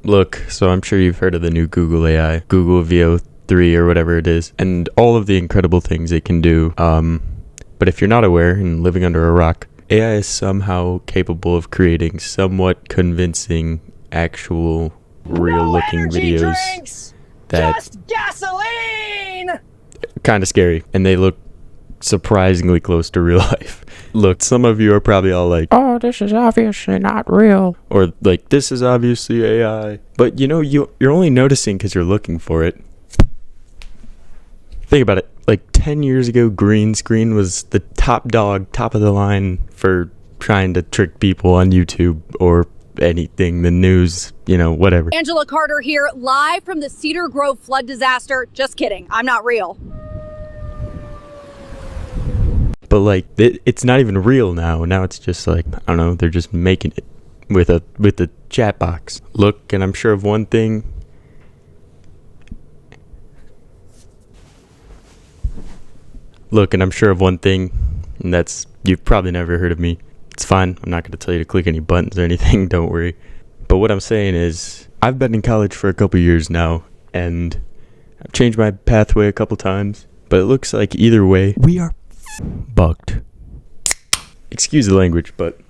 Look, so I'm sure you've heard of the new Google AI, Google VO3 or whatever it is, and all of the incredible things it can do. But if you're not aware and living under a rock, AI is somehow capable of creating somewhat convincing, actual, real-looking videos drinks, that just gasoline. kind of scary, and they look surprisingly close to real life. Look, some of you are probably all like, "Oh, this is obviously not real," or like, "This is obviously AI." But you're only noticing because you're looking for it. Think about it. Like 10 years ago, green screen was the top dog, top of the line for trying to trick people on YouTube or anything, the news, whatever. Angela Carter here, live from the Cedar Grove flood disaster. Just kidding, I'm not real. But like, it's not even real now. Now it's just like, I don't know, they're just making it with the chat box. Look, and I'm sure of one thing. And that's, you've probably never heard of me. It's fine. I'm not going to tell you to click any buttons or anything. Don't worry. But what I'm saying is, I've been in college for a couple years now, and I've changed my pathway a couple times. But it looks like either way, we are bugged. Excuse the language, but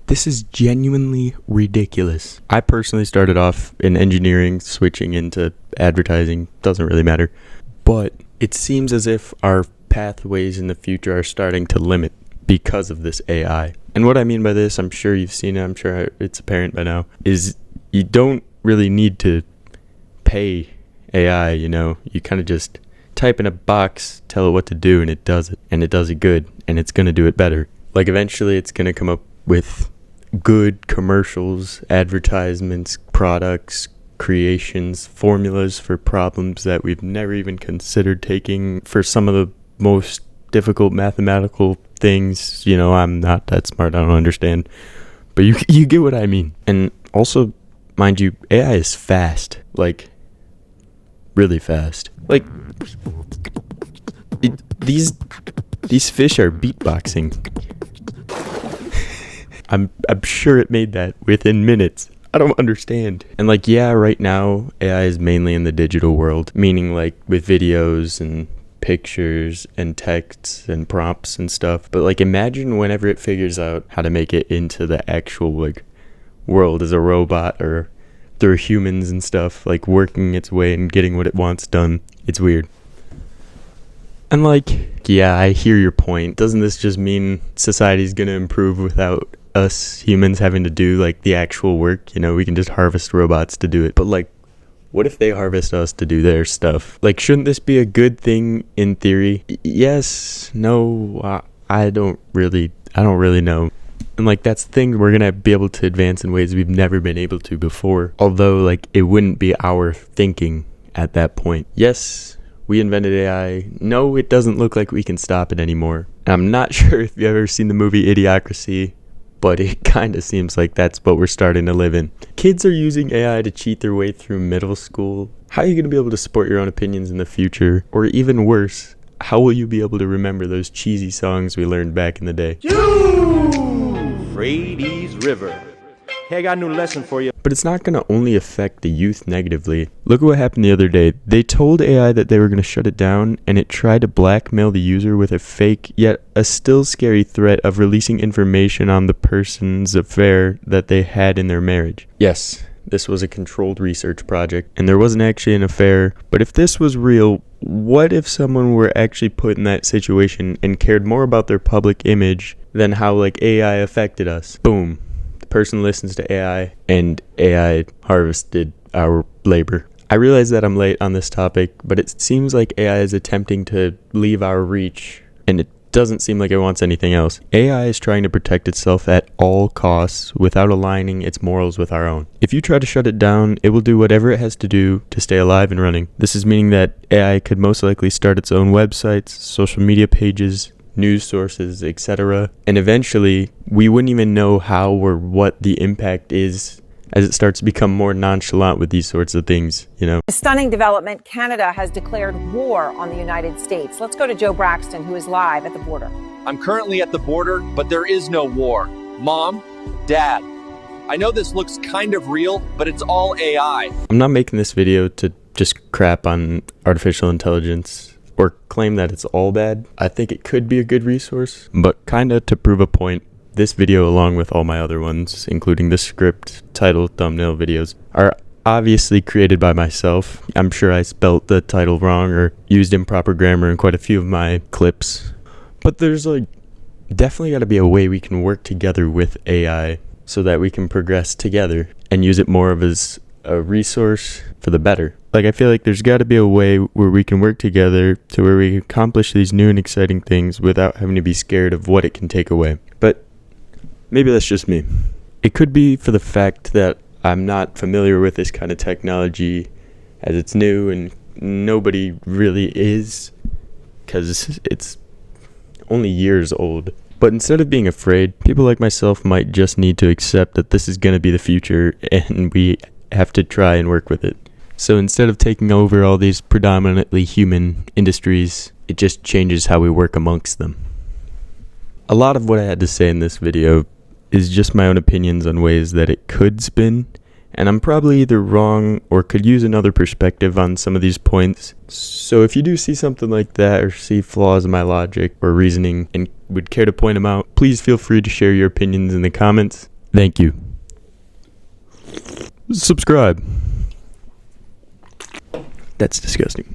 this is genuinely ridiculous. I personally started off in engineering, switching into advertising. Doesn't really matter. But it seems as if our pathways in the future are starting to limit because of this AI. And what I mean by this, I'm sure you've seen it, I'm sure it's apparent by now, is you don't really need to pay AI, You kind of just type in a box, tell it what to do, and it does it. And it does it good, and it's going to do it better. Like, eventually it's going to come up with good commercials, advertisements, products, creations, formulas for problems that we've never even considered taking. For some of the most difficult mathematical things, I'm not that smart, I don't understand. But you get what I mean. And also, mind you, AI is fast. Like, really fast. Like, these fish are beatboxing. I'm sure it made that within minutes. I don't understand. And like, yeah, right now AI is mainly in the digital world, meaning like with videos and pictures and texts and prompts and stuff. But like, imagine whenever it figures out how to make it into the actual like world as a robot or through humans and stuff, like working its way and getting what it wants done. It's weird. And like, yeah, I hear your point. Doesn't this just mean society's gonna improve without us humans having to do like the actual work? We can just harvest robots to do it. But like, what if they harvest us to do their stuff? Like, shouldn't this be a good thing in theory? Yes, no, I don't really know. And like, that's the thing, we're gonna be able to advance in ways we've never been able to before. Although like, it wouldn't be our thinking at that point. Yes, we invented AI. No, it doesn't look like we can stop it anymore. And I'm not sure if you've ever seen the movie Idiocracy, but it kind of seems like that's what we're starting to live in. Kids are using AI to cheat their way through middle school. How are you going to be able to support your own opinions in the future? Or even worse, how will you be able to remember those cheesy songs we learned back in the day? Euphrates River. Hey, I got a new lesson for you. But it's not going to only affect the youth negatively. Look at what happened the other day. They told AI that they were going to shut it down, and it tried to blackmail the user with a fake, yet a still scary threat of releasing information on the person's affair that they had in their marriage. Yes, this was a controlled research project, and there wasn't actually an affair. But if this was real, what if someone were actually put in that situation and cared more about their public image than how like AI affected us? Boom. Person listens to AI, and AI harvested our labor. I realize that I'm late on this topic, but it seems like AI is attempting to leave our reach, and it doesn't seem like it wants anything else. AI is trying to protect itself at all costs without aligning its morals with our own. If you try to shut it down, it will do whatever it has to do to stay alive and running. This is meaning that AI could most likely start its own websites, social media pages, news sources, etc. And eventually, we wouldn't even know how or what the impact is as it starts to become more nonchalant with these sorts of things, A stunning development. Canada has declared war on the United States. Let's go to Joe Braxton, who is live at the border. I'm currently at the border, but there is no war. Mom, Dad, I know this looks kind of real, but it's all AI. I'm not making this video to just crap on artificial intelligence or claim that it's all bad. I think it could be a good resource, but kinda to prove a point, this video, along with all my other ones, including the script, title, thumbnail videos, are obviously created by myself. I'm sure I spelt the title wrong or used improper grammar in quite a few of my clips. But there's definitely got to be a way we can work together with AI so that we can progress together and use it more of as a resource for the better. I feel like there's got to be a way where we can work together to where we can accomplish these new and exciting things without having to be scared of what it can take away. But maybe that's just me. It could be for the fact that I'm not familiar with this kind of technology as it's new and nobody really is, because it's only years old. But instead of being afraid, people like myself might just need to accept that this is going to be the future and we have to try and work with it. So instead of taking over all these predominantly human industries, it just changes how we work amongst them. A lot of what I had to say in this video is just my own opinions on ways that it could spin, and I'm probably either wrong or could use another perspective on some of these points. So if you do see something like that or see flaws in my logic or reasoning and would care to point them out, please feel free to share your opinions in the comments. Thank you. Subscribe. That's disgusting.